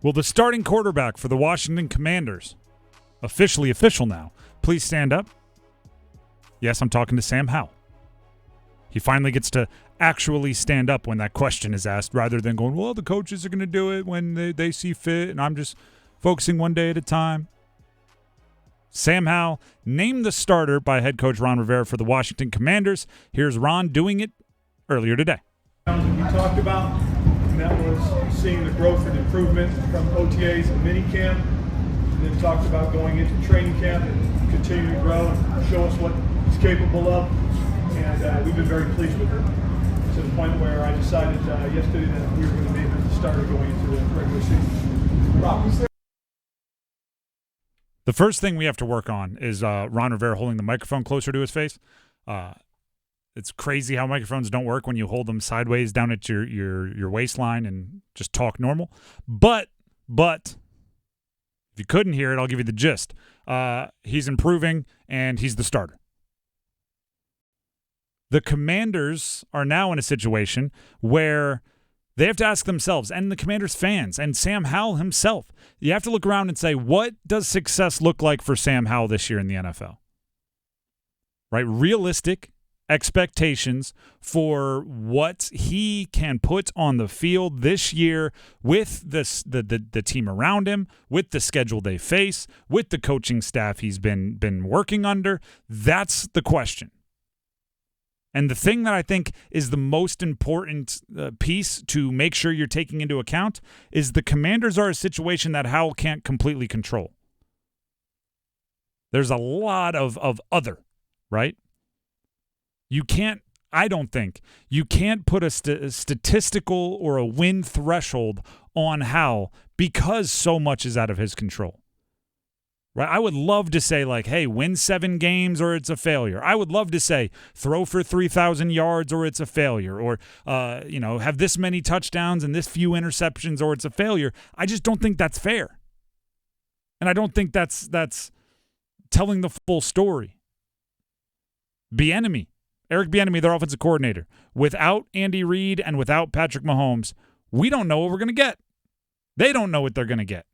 Will the starting quarterback for the Washington Commanders, officially official now, please stand up? Yes, I'm talking to Sam Howell. He finally gets to actually stand up when that question is asked, rather than going, well, the coaches are going to do it when they see fit, and I'm just focusing one day at a time. Sam Howell named the starter by head coach Ron Rivera for the Washington Commanders. Here's Ron doing it earlier today. We talked about, and that was seeing the growth and improvement from OTAs and minicamp, and then talked about going into training camp and continuing to grow and show us what he's capable of, and we've been very pleased with it, to the point where I decided yesterday that we were going to be the starter going into the regular season. Rob, the first thing we have to work on is Ron Rivera holding the microphone closer to his face. It's crazy how microphones don't work when you hold them sideways down at your waistline and just talk normal. But if you couldn't hear it, I'll give you the gist. He's improving, and he's the starter. The Commanders are now in a situation where they have to ask themselves, and the Commanders fans, and Sam Howell himself, you have to look around and say, what does success look like for Sam Howell this year in the NFL? Right? Realistic expectations for what he can put on the field this year with the team around him, with the schedule they face, with the coaching staff he's been working under. That's the question. And the thing that I think is the most important piece to make sure you're taking into account is the Commanders are a situation that Howell can't completely control. There's a lot of other, right? You can't, I don't think, you can't put a statistical or a win threshold on Howell because so much is out of his control. Right? I would love to say, like, hey, win 7 games or it's a failure. I would love to say throw for 3,000 yards or it's a failure, or have this many touchdowns and this few interceptions or it's a failure. I just don't think that's fair. And I don't think that's telling the full story. Eric Bieniemy, their offensive coordinator, without Andy Reid and without Patrick Mahomes, we don't know what we're going to get. They don't know what they're going to get.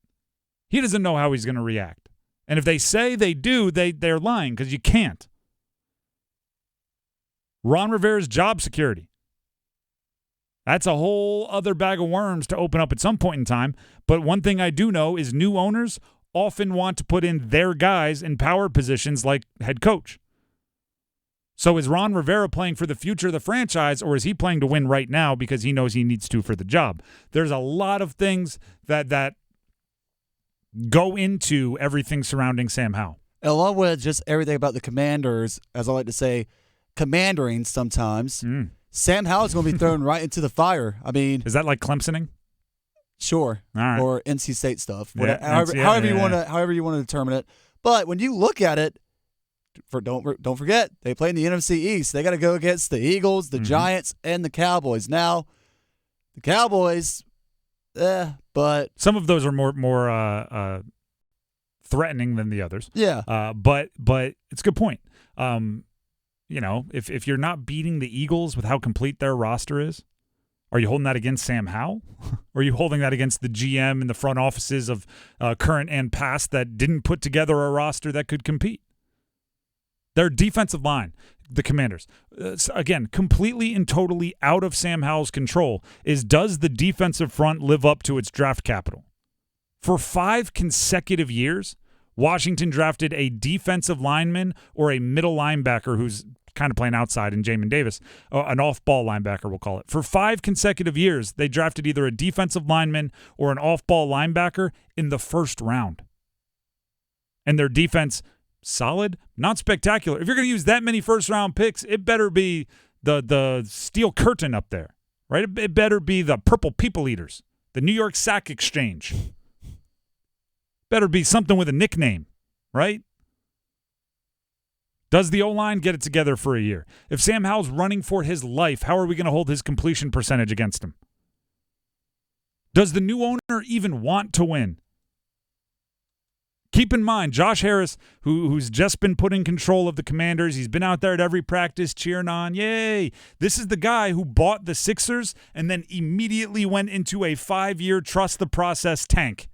He doesn't know how he's going to react. And if they say they do, they're lying, because you can't. Ron Rivera's job security. That's a whole other bag of worms to open up at some point in time. But one thing I do know is new owners often want to put in their guys in power positions like head coach. So is Ron Rivera playing for the future of the franchise, or is he playing to win right now because he knows he needs to for the job? There's a lot of things that go into everything surrounding Sam Howell. Along with just everything about the Commanders, as I like to say, commandering sometimes, Sam Howell's going to be thrown right into the fire. I mean, is that like Clemsoning? Sure. All right. Or NC State stuff. Yeah, however you want to determine it. But when you look at it, don't forget, they play in the NFC East. They got to go against the Eagles, the Giants, and the Cowboys. Now, the Cowboys, but some of those are more threatening than the others. Yeah. But it's a good point. If you're not beating the Eagles with how complete their roster is, are you holding that against Sam Howell? Or are you holding that against the GM and the front offices of current and past that didn't put together a roster that could compete? Their defensive line, the Commanders, again, completely and totally out of Sam Howell's control, does the defensive front live up to its draft capital? For 5 consecutive years, Washington drafted a defensive lineman or a middle linebacker who's kind of playing outside in Jamin Davis, an off-ball linebacker, we'll call it. For 5 consecutive years, they drafted either a defensive lineman or an off-ball linebacker in the first round. And their defense, solid, not spectacular. If you're going to use that many first-round picks, it better be the steel curtain up there, right? It better be the Purple People Eaters, the New York Sack Exchange. Better be something with a nickname, right? Does the O-line get it together for a year? If Sam Howell's running for his life, how are we going to hold his completion percentage against him? Does the new owner even want to win? Keep in mind, Josh Harris, who's just been put in control of the Commanders, he's been out there at every practice cheering on, yay. This is the guy who bought the Sixers and then immediately went into a 5-year trust the process tank.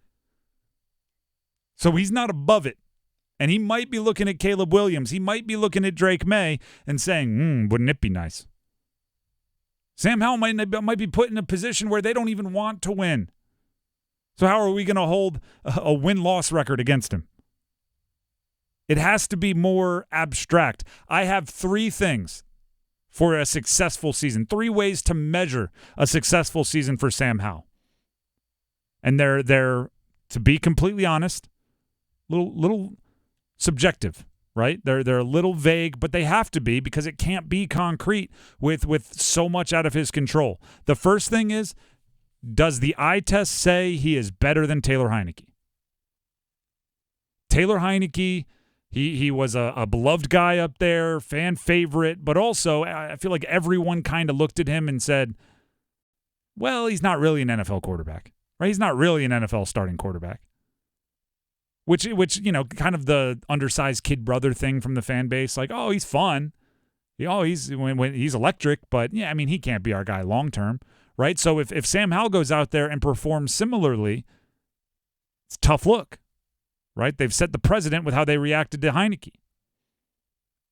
So he's not above it. And he might be looking at Caleb Williams. He might be looking at Drake May and saying, wouldn't it be nice? Sam Howell might be put in a position where they don't even want to win. So how are we going to hold a win-loss record against him? It has to be more abstract. I have 3 things for a successful season, 3 ways to measure a successful season for Sam Howell. And they're to be completely honest, little subjective, right? They're a little vague, but they have to be because it can't be concrete with so much out of his control. The first thing is, does the eye test say he is better than Taylor Heineke? Taylor Heineke, he was a beloved guy up there, fan favorite, but also I feel like everyone kind of looked at him and said, well, he's not really an NFL quarterback, right? He's not really an NFL starting quarterback. Which kind of the undersized kid brother thing from the fan base, like, oh, he's fun. He's electric, but yeah, I mean, he can't be our guy long term. Right? So if Sam Howell goes out there and performs similarly, it's a tough look, right? They've set the precedent with how they reacted to Heineke.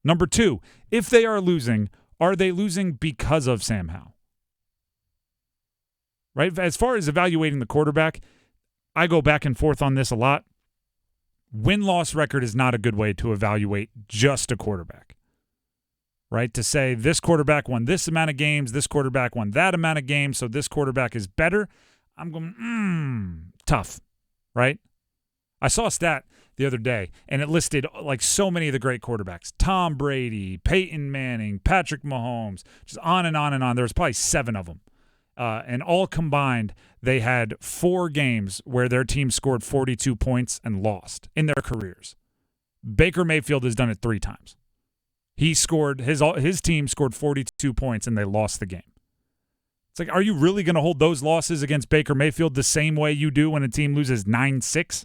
Number 2, if they are they losing because of Sam Howell? Right? As far as evaluating the quarterback, I go back and forth on this a lot. Win-loss record is not a good way to evaluate just a quarterback. Right, to say this quarterback won this amount of games, this quarterback won that amount of games, so this quarterback is better. I'm going, tough, right? I saw a stat the other day, and it listed like so many of the great quarterbacks. Tom Brady, Peyton Manning, Patrick Mahomes, just on and on and on. There was probably 7 of them. And all combined, they had 4 games where their team scored 42 points and lost in their careers. Baker Mayfield has done it 3 times. He scored his team scored 42 points and they lost the game. It's like, are you really going to hold those losses against Baker Mayfield the same way you do when a team loses 9-6?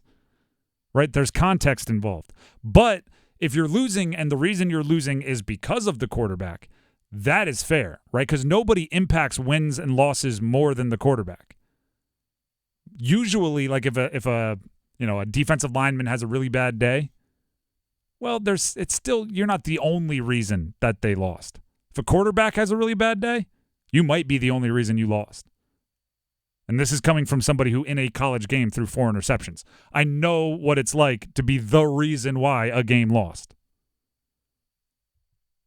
Right? There's context involved. But if you're losing and the reason you're losing is because of the quarterback, that is fair, right? Because nobody impacts wins and losses more than the quarterback. Usually, like if a defensive lineman has a really bad day, well, you're not the only reason that they lost. If a quarterback has a really bad day, you might be the only reason you lost. And this is coming from somebody who in a college game threw 4 interceptions. I know what it's like to be the reason why a game lost.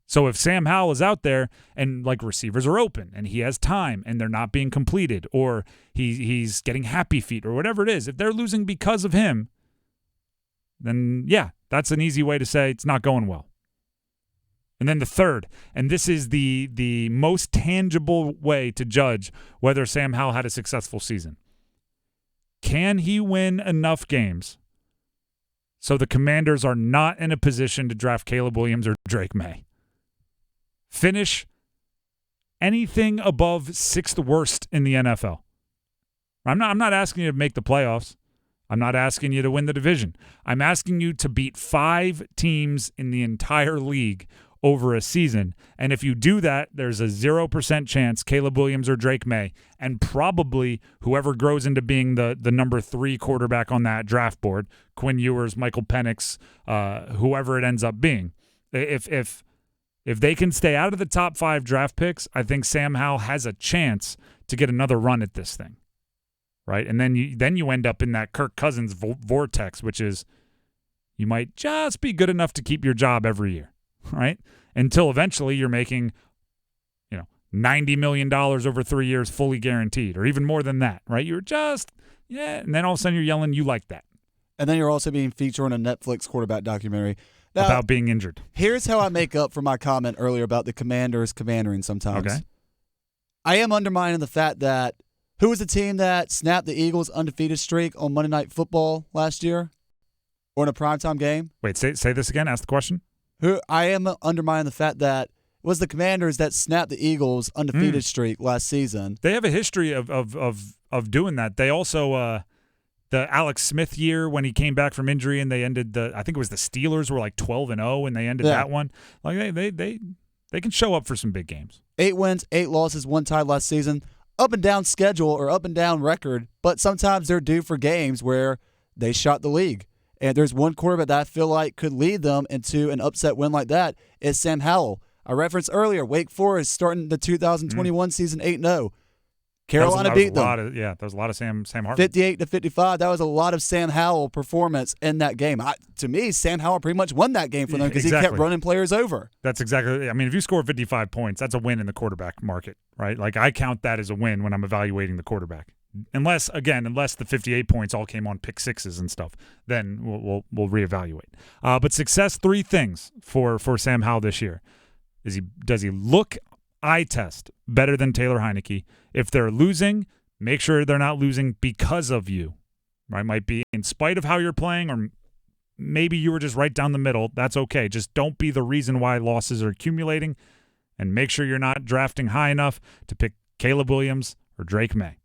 So if Sam Howell is out there and like receivers are open and he has time and they're not being completed or he's getting happy feet or whatever it is, if they're losing because of him, then yeah, that's an easy way to say it's not going well. And then the third, and this is the most tangible way to judge whether Sam Howell had a successful season. Can he win enough games so the Commanders are not in a position to draft Caleb Williams or Drake May? Finish anything above 6th worst in the NFL. I'm not asking you to make the playoffs. I'm not asking you to win the division. I'm asking you to beat 5 teams in the entire league over a season. And if you do that, there's a 0% chance Caleb Williams or Drake May, and probably whoever grows into being the number 3 quarterback on that draft board, Quinn Ewers, Michael Penix, whoever it ends up being. If they can stay out of the top 5 draft picks, I think Sam Howell has a chance to get another run at this thing. Right, and then you end up in that Kirk Cousins vortex, which is you might just be good enough to keep your job every year, right? Until eventually you're making, $90 million over 3 years fully guaranteed, or even more than that, right? You're just, and then all of a sudden you're yelling, you like that. And then you're also being featured in a Netflix quarterback documentary. Now, about being injured. Here's how I make up for my comment earlier about the Commanders commandering sometimes. Okay. I am undermining the fact that who was the team that snapped the Eagles' undefeated streak on Monday Night Football last year? Or in a primetime game? Wait, say this again. Ask the question. I am undermining the fact that it was the Commanders that snapped the Eagles' undefeated streak last season. They have a history of doing that. They also the Alex Smith year when he came back from injury and they ended I think it was the Steelers were like 12-0 and they ended that one. Like they can show up for some big games. 8 wins, 8 losses, 1 tie last season. Up and down schedule or up and down record, but sometimes they're due for games where they shot the league. And there's one quarterback that I feel like could lead them into an upset win like that is Sam Howell. I referenced earlier, Wake Forest starting the 2021 season 8-0. Carolina beat them. There was a lot of Sam Hartman. 58-55. That was a lot of Sam Howell performance in that game. To me, Sam Howell pretty much won that game for them because he kept running players over. That's exactly. I mean, if you score 55 points, that's a win in the quarterback market, right? Like I count that as a win when I'm evaluating the quarterback. Unless the 58 points all came on pick sixes and stuff, then we'll reevaluate. But success, 3 things for Sam Howell this year. Does he look eye test better than Taylor Heineke? If they're losing, make sure they're not losing because of you. Right? Might be in spite of how you're playing, or maybe you were just right down the middle. That's okay. Just don't be the reason why losses are accumulating, and make sure you're not drafting high enough to pick Caleb Williams or Drake May.